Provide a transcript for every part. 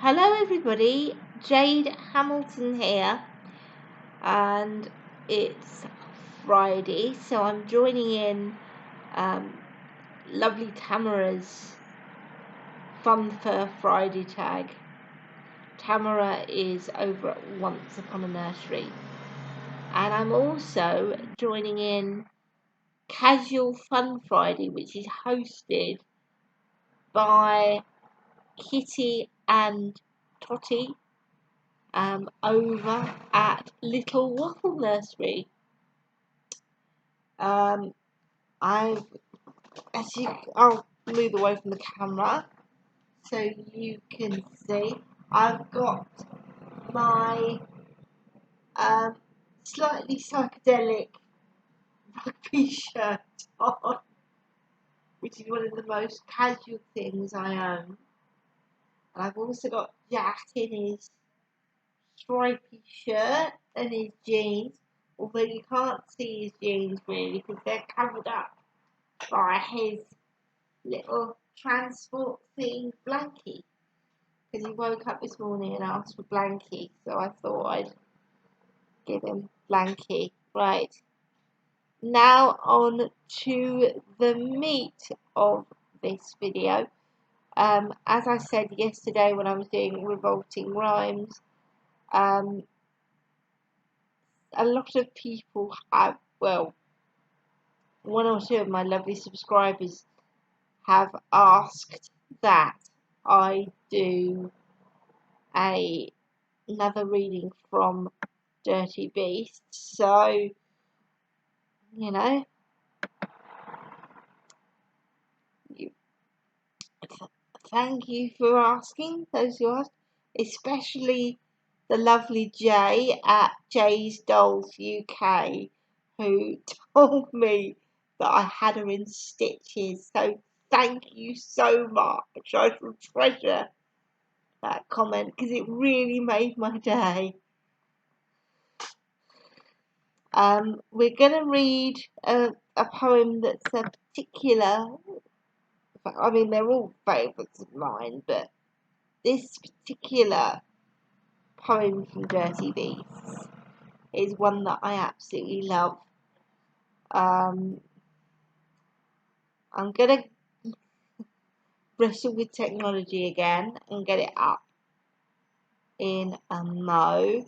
Hello everybody, Jade Hamilton here, and it's Friday, so I'm joining in lovely Tamara's Fun Fur Friday tag. Tamara is over at Once Upon a Nursery, and I'm also joining in Casual Fun Friday, which is hosted by Kitty and Totty over at Little Waffle Nursery. I'll move away from the camera so you can see. I've got my slightly psychedelic rugby shirt on, which is one of the most casual things I own. And I've also got Jack in his stripy shirt and his jeans, although you can't see his jeans really because they're covered up by his little transport themed blankie, because he woke up this morning and asked for blankie, so I thought I'd give him blankie. Right, now on to the meat of this video. As I said yesterday when I was doing revolting rhymes, a lot of people have, well, one or two of my lovely subscribers have asked that I do another reading from Dirty Beasts. So, you know, thank you for asking, those who asked, especially the lovely Jay at Jay's Dolls UK, who told me that I had her in stitches. So thank you so much. I shall treasure that comment because it really made my day. We're going to read a poem that's a particular, I mean they're all favourites of mine, but this particular poem from Dirty Beasts is one that I absolutely love. I'm going to wrestle with technology again and get it up in a mo.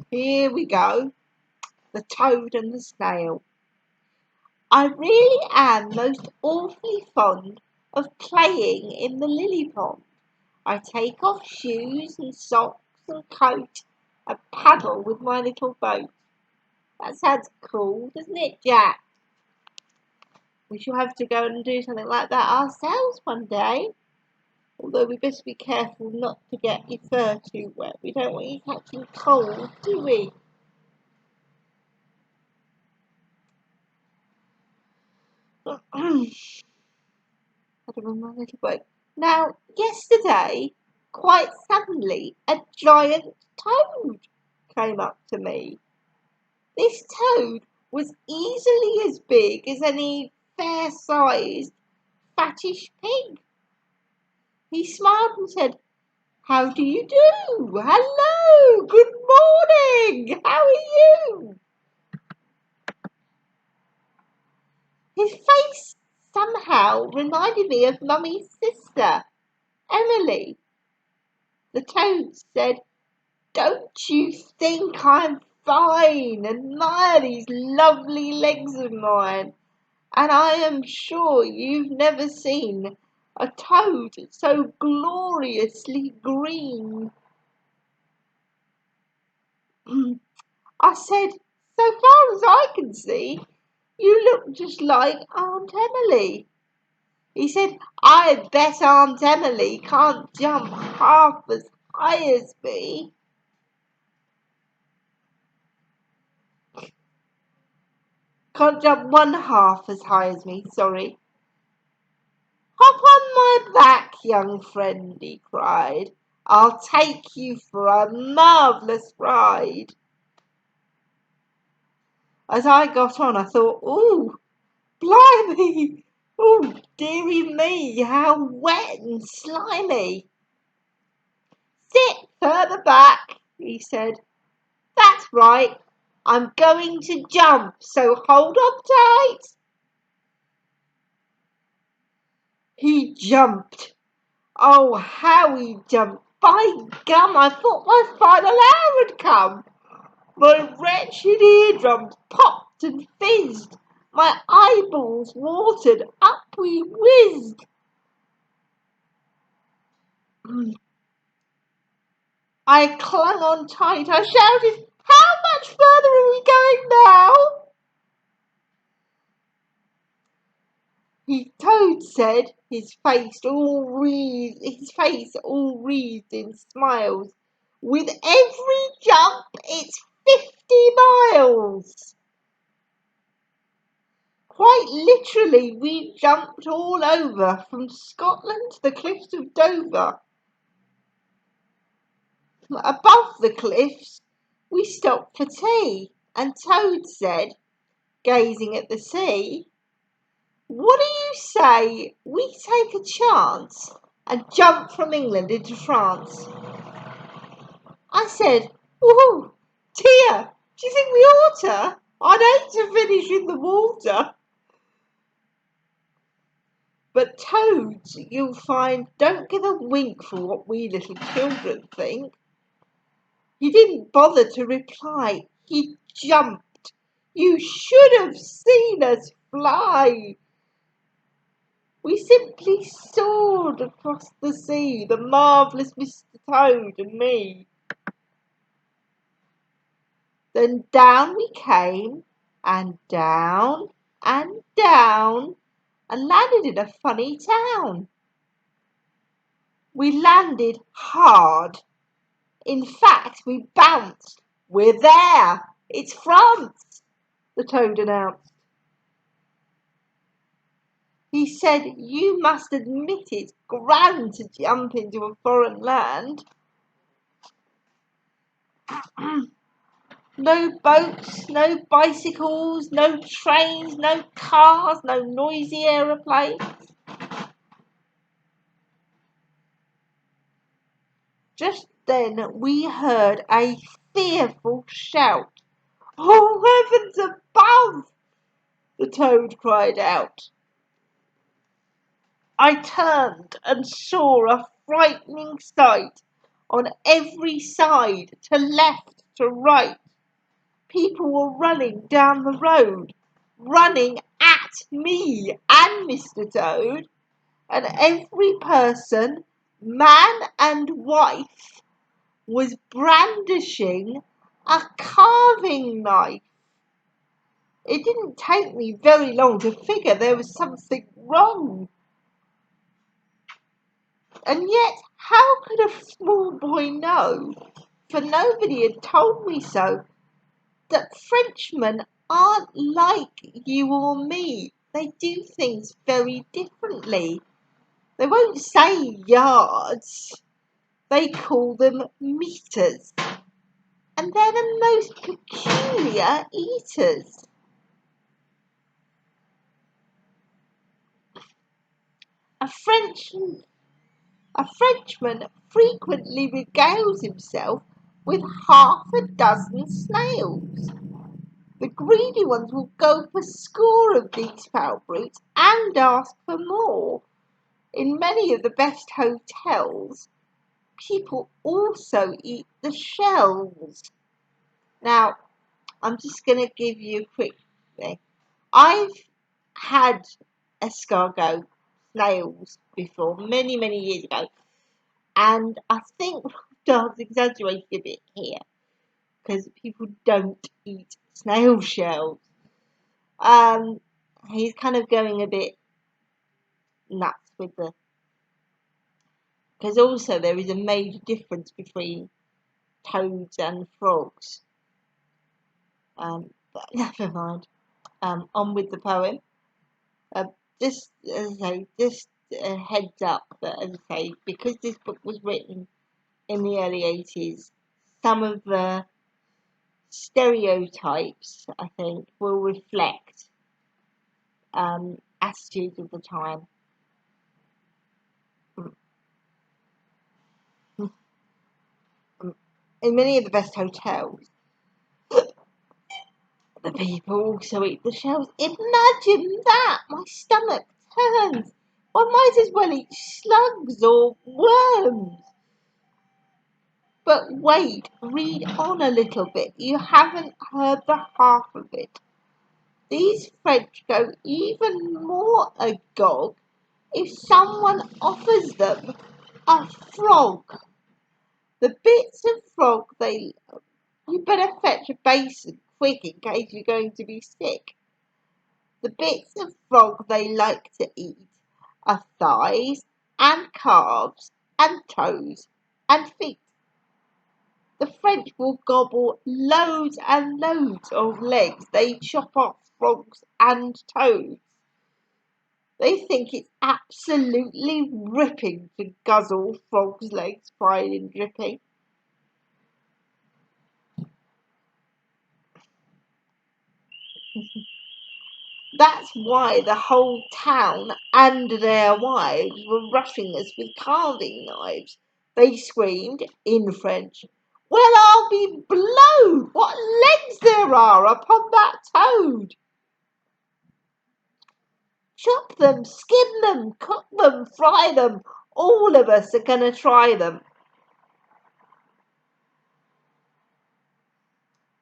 Here we go. The toad and the snail. I really am most awfully fond of playing in the lily pond. I take off shoes and socks and coat and paddle with my little boat. That sounds cool, doesn't it, Jack? We shall have to go and do something like that ourselves one day. Although we best be careful not to get your fur too wet. We don't want you catching cold, do we? My little boat. Now, yesterday, quite suddenly, a giant toad came up to me. This toad was easily as big as any fair-sized, fattish pig. He smiled and said, "How do you do? Hello, good morning. How are you?" His face somehow reminded me of Mummy's sister, Emily. The toad said, "Don't you think I'm fine? Admire these lovely legs of mine. And I am sure you've never seen a toad so gloriously green." I said, "So far as I can see, you look just like Aunt Emily." He said, "I bet Aunt Emily can't jump half as high as me." Can't jump one half as high as me, sorry. "Hop on my back, young friend," he cried. "I'll take you for a marvellous ride." As I got on, I thought, "Ooh, blimey! Oh, dearie me, how wet and slimy." "Sit further back," he said. "That's right. I'm going to jump, so hold on tight." He jumped. Oh, how he jumped. By gum, I thought my final hour had come. My wretched eardrums popped and fizzed. My eyeballs watered. Up we whizzed. I clung on tight. I shouted, "How much further are we going now?" Toad said, his face all wreathed in smiles, "With every jump, it's 50 miles." Quite literally, we jumped all over, from Scotland to the cliffs of Dover. Above the cliffs, we stopped for tea, and Toad said, gazing at the sea, "What do you say we take a chance and jump from England into France?" I said, "Oh, dear, do you think we ought to? I'd hate to finish in the water." But toads, you'll find, don't give a wink for what we little children think. He didn't bother to reply. He jumped. You should have seen us fly. We simply soared across the sea, the marvellous Mr. Toad and me. Then down we came, and down, and down, and landed in a funny town. We landed hard. In fact, we bounced. "We're there! It's France!" the Toad announced. He said, "You must admit it's grand to jump into a foreign land." No boats, no bicycles, no trains, no cars, no noisy aeroplanes. Just then we heard a fearful shout. "Oh, heavens above!" the Toad cried out. I turned and saw a frightening sight on every side, to left, to right. People were running down the road, running at me and Mr. Toad, and every person, man and wife, was brandishing a carving knife. It didn't take me very long to figure there was something wrong. And yet, how could a small boy know, for nobody had told me so, that Frenchmen aren't like you or me? They do things very differently. They won't say yards, they call them meters. And they're the most peculiar eaters. A Frenchman frequently regales himself with half a dozen snails. The greedy ones will go for a score of these foul brutes and ask for more. In many of the best hotels, people also eat the shells. Now, I'm just going to give you a quick thing. I've had escargot snails before, many, many years ago. And I think Doug's exaggerated a bit here, because people don't eat snail shells. He's kind of going a bit nuts with because also there is a major difference between toads and frogs. But never mind. On with the poem. Just as I say, just a heads up that, as I say, because this book was written in the early 80s, some of the stereotypes, I think, will reflect attitudes of the time. In many of the best hotels, the people also eat the shells. Imagine that! My stomach turns. One might as well eat slugs or worms. But wait, read on a little bit. You haven't heard the half of it. These French go even more agog if someone offers them a frog. The bits of frog they love. You better fetch a basin quick in case you're going to be sick. The bits of frog they like to eat are thighs and calves and toes and feet. The French will gobble loads and loads of legs. They chop off frogs and toes. They think it's absolutely ripping to guzzle frogs' legs fried and dripping. That's why the whole town and their wives were rushing us with carving knives. They screamed, in French, "Well, I'll be blowed! What legs there are upon that toad!" Chop them, skin them, cook them, fry them. All of us are going to try them.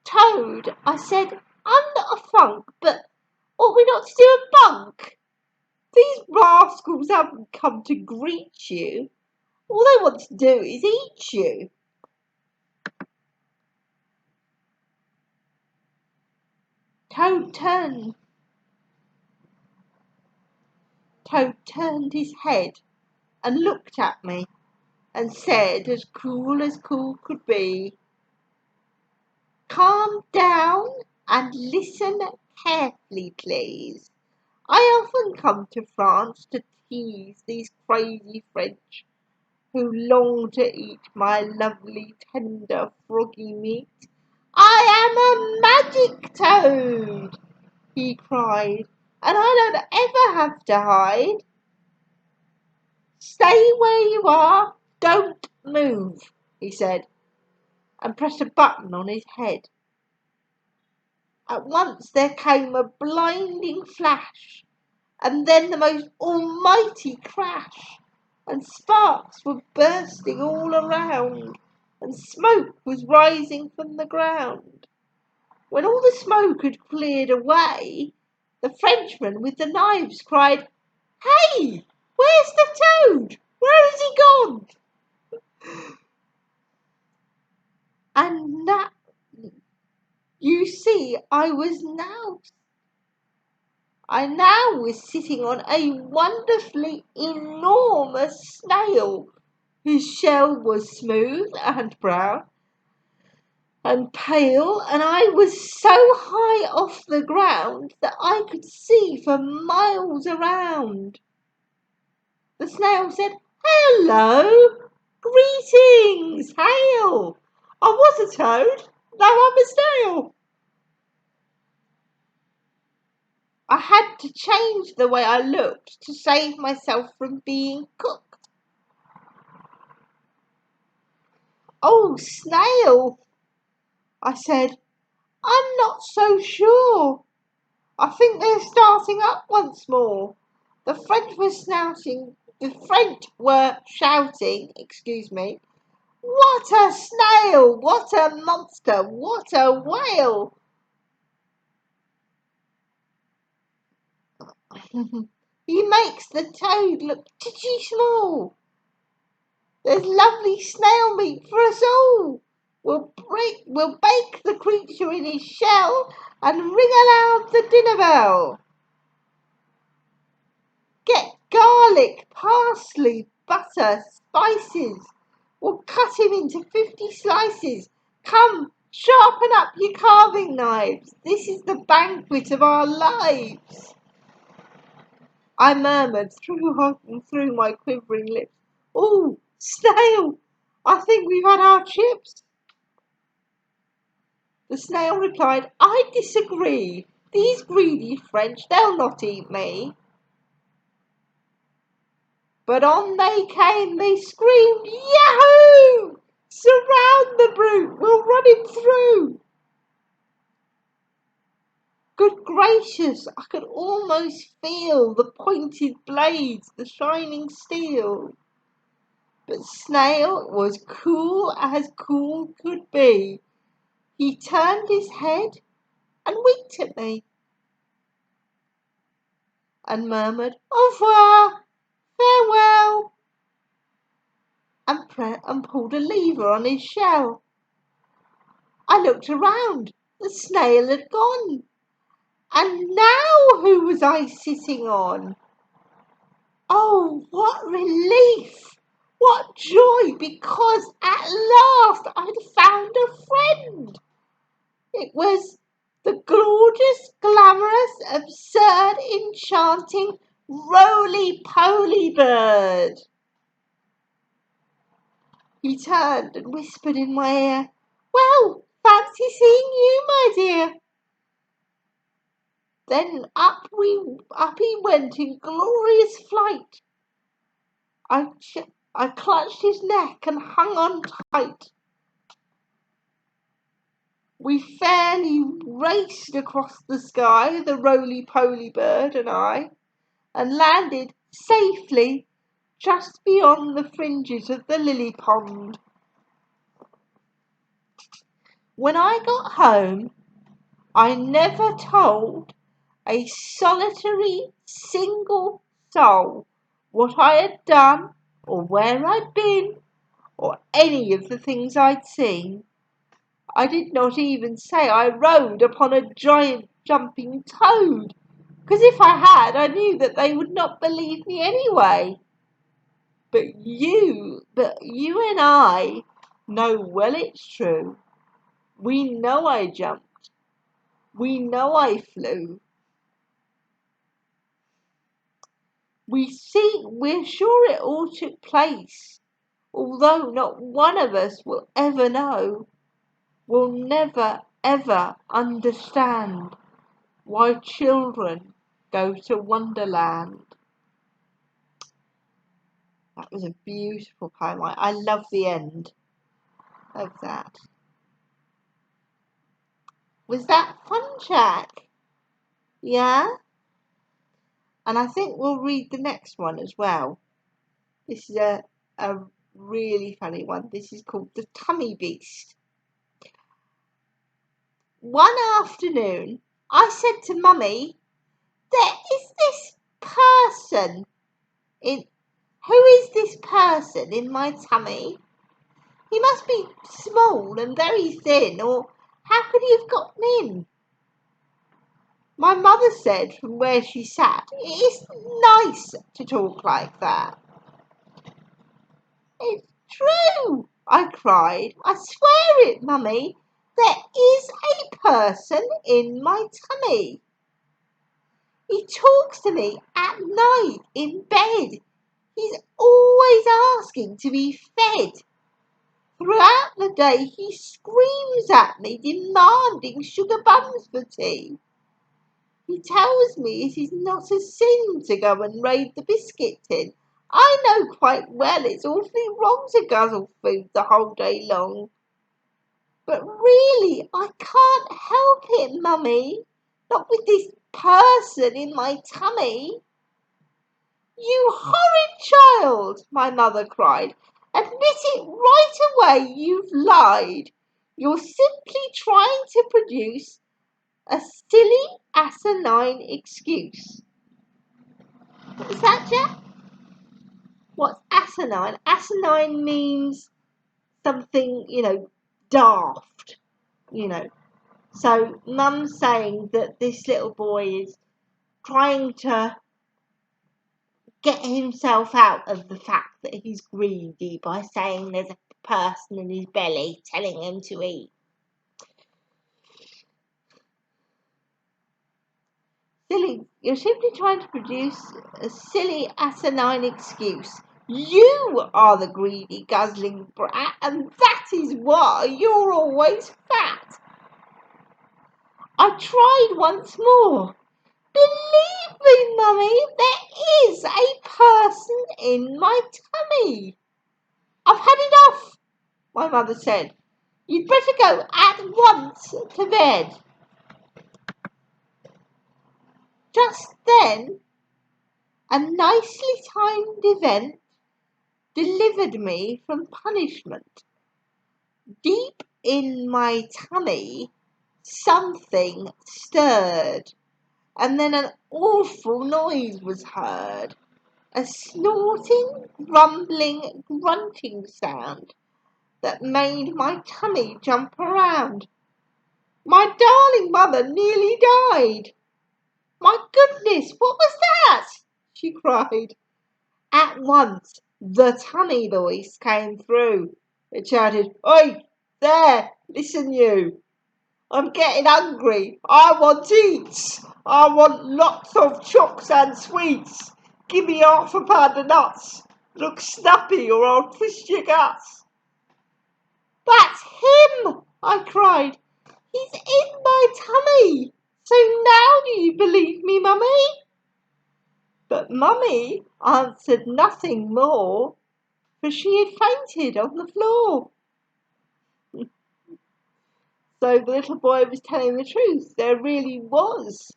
Toad, I said, I'm not a funk, but ought we not to do a bunk? These rascals haven't come to greet you. All they want to do is eat you. Toad turned his head and looked at me and said, as cool could be, "Calm down and listen carefully, please. I often come to France to tease these crazy French who long to eat my lovely tender froggy meat. I am a magic toad," he cried, "and I don't ever have to hide. Stay where you are, don't move," he said, and pressed a button on his head. At once there came a blinding flash, and then the most almighty crash, and sparks were bursting all around. and smoke was rising from the ground. When all the smoke had cleared away, the Frenchman with the knives cried, "Hey, where's the toad? Where has he gone?" And that, you see, I now was sitting on a wonderfully enormous snail, whose shell was smooth and brown and pale, and I was so high off the ground that I could see for miles around. The snail said, "Hello, greetings, hail. I was a toad, now I'm a snail." I had to change the way I looked to save myself from being cooked. "Oh, snail," I said, "I'm not so sure. I think they're starting up once more." The French were shouting, "What a snail! What a monster! What a whale!" "He makes the toad look titty small. There's lovely snail meat for us all. We'll bake the creature in his shell and ring aloud the dinner bell. Get garlic, parsley, butter, spices. We'll cut him into 50 slices. Come, sharpen up your carving knives. This is the banquet of our lives." I murmured through my quivering lips, "Oh, snail, I think we've had our chips." The snail replied, "I disagree. These greedy French, they'll not eat me." But on they came, they screamed, "Yahoo! Surround the brute, we'll run him through." Good gracious, I could almost feel the pointed blades, the shining steel. But Snail was cool as cool could be. He turned his head and winked at me and murmured, "Au revoir, farewell," and pulled a lever on his shell. I looked around. The snail had gone. And now who was I sitting on? Oh, what relief! What joy, because at last I'd found a friend. It was the gorgeous, glamorous, absurd, enchanting, roly-poly bird. He turned and whispered in my ear, "Well, fancy seeing you, my dear." Then up he went in glorious flight. I clutched his neck and hung on tight. We fairly raced across the sky, the roly-poly bird and I, and landed safely just beyond the fringes of the lily pond. When I got home, I never told a solitary single soul what I had done or where I'd been or any of the things I'd seen. I did not even say I rode upon a giant jumping toad, because if I had, I knew that they would not believe me anyway. But you and I know well it's true. We know I jumped. We know I flew. We're sure it all took place, although not one of us will ever know, will never ever understand why children go to Wonderland. That was a beautiful poem. I love the end of that. Was that fun, Jack? Yeah? And I think we'll read the next one as well. This is a really funny one. This is called The Tummy Beast. One afternoon, I said to Mummy, there is this person in... Who is this person in my tummy? He must be small and very thin, or how could he have gotten in? My mother said from where she sat, it isn't nice to talk like that. It's true, I cried. I swear it, Mummy. There is a person in my tummy. He talks to me at night in bed. He's always asking to be fed. Throughout the day he screams at me, demanding sugar buns for tea. He tells me it is not a sin to go and raid the biscuit tin. I know quite well it's awfully wrong to guzzle food the whole day long. But really, I can't help it, Mummy. Not with this person in my tummy. You horrid child, my mother cried. Admit it right away, you've lied. You're simply trying to produce a silly, asinine excuse. What is that, Jack? What's asinine? Asinine means something, daft, So Mum's saying that this little boy is trying to get himself out of the fact that he's greedy by saying there's a person in his belly telling him to eat. Silly, you're simply trying to produce a silly, asinine excuse. You are the greedy, guzzling brat, and that is why you're always fat. I tried once more. Believe me, Mummy, there is a person in my tummy. I've had enough, my mother said. You'd better go at once to bed. Just then, a nicely timed event delivered me from punishment. Deep in my tummy, something stirred, and then an awful noise was heard. A snorting, rumbling, grunting sound that made my tummy jump around. My darling mother nearly died. My goodness, what was that? She cried. At once, the tummy voice came through. It shouted, Oi, there, listen you. I'm getting hungry. I want eats. I want lots of chocks and sweets. Give me half a pound of nuts. Look snappy or I'll twist your guts. That's him, I cried. He's in my tummy. So now do you believe me, Mummy? But Mummy answered nothing more, for she had fainted on the floor. So the little boy was telling the truth. There really was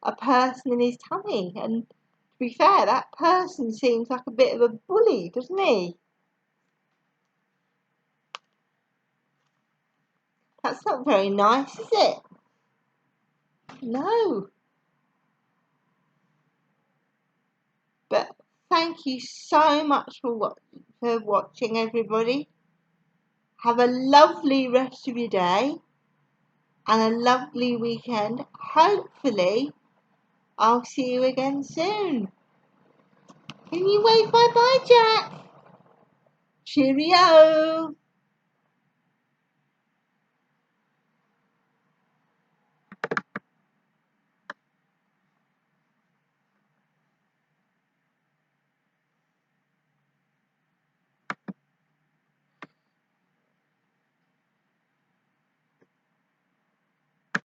a person in his tummy. And to be fair, that person seems like a bit of a bully, doesn't he? That's not very nice, is it? No. But thank you so much for watching, everybody. Have a lovely rest of your day and a lovely weekend. Hopefully, I'll see you again soon. Can you wave bye-bye, Jack? Cheerio.